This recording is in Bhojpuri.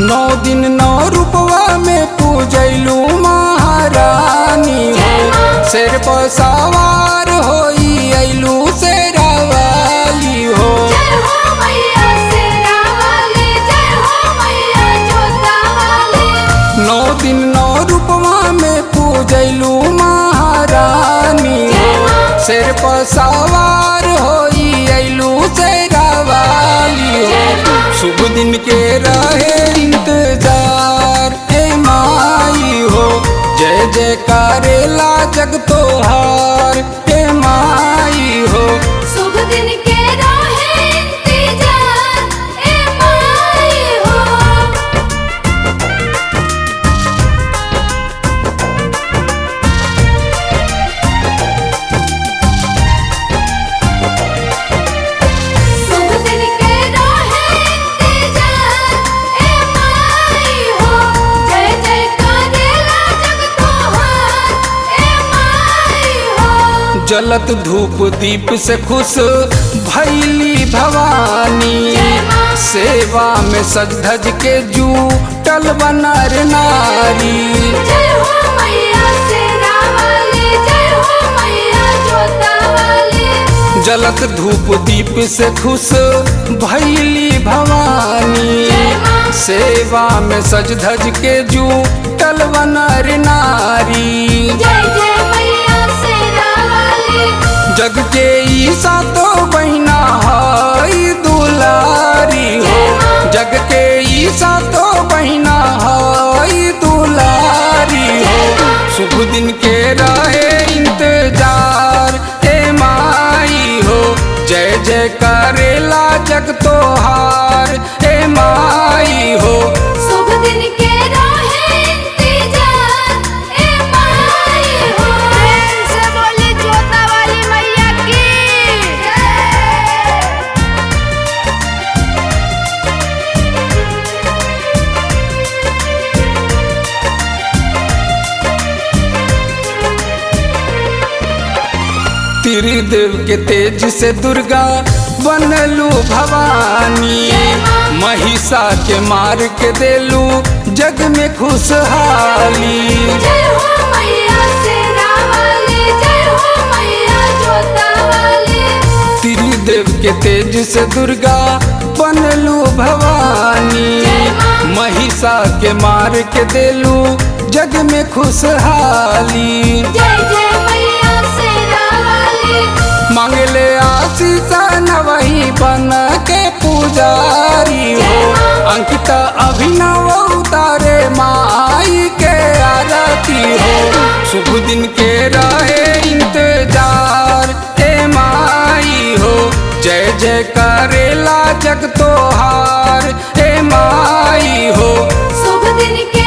नौ दिन नौ रूपवा में पूजैलू महारानी हो। शेर पर सवार होई अइलू शेरा वाली हो। नौ दिन नौ रूपवा में पूजैलू महारानी हो। शेर पर सवार होई अइलू शेरा वाली हो। शुभ दिन के रहे इंतजार ए माई हो। जय जय करेला जग तोहार ए माई हो। शुभ दिन के रहे इंतजार ए माई हो। शुभ दिन के रहे इंतजार ए माई हो। जय जय करेला जग तोहार ए माई हो। जलत धूप दीप से खुश भैली भवानी। सेवा में सज धज के जूटल बनर नारी। जय हो मैया शेरा वाली, जय हो मैया जोता वाली। जलत धूप दीप से खुश भैली भवानी। सेवा में सज धज के जूटल बनर नारी। जय जय मैया शेरा वाली। जग के ई सातो बहिना हई दुलारी हो। जग के ई सातो बहिना हई दुलारी हो। शुभ दिन के रहे इंतजार ए माई हो। जय जय करेला जग तोहार ए माई हो। शुभ दिन के रहे इंतजार ए माई हो। प्रेम से बोली जोता वाली मैया की जय। त्रिदेव के तेज से दुर्गा बनलू भवानी। महिषा के मार के देलू जग में खुशहाली। जय हो मैया शेरा वाली, जय हो मैया जोता वाली। त्रिदेव के तेज से दुर्गा बनलू भवानी। महिषा के मार के देलू जग में खुशहाली। जय जय मैया शेरा वाली। मांगले आशीष नवही बन के पुजारी हो। अंकिता अभिनव उतारे माई के आरती हो। शुभ दिन के रहे इंतजार ए माई हो। जय जय करेला जग तोहार ए माई हो। शुभ दिन के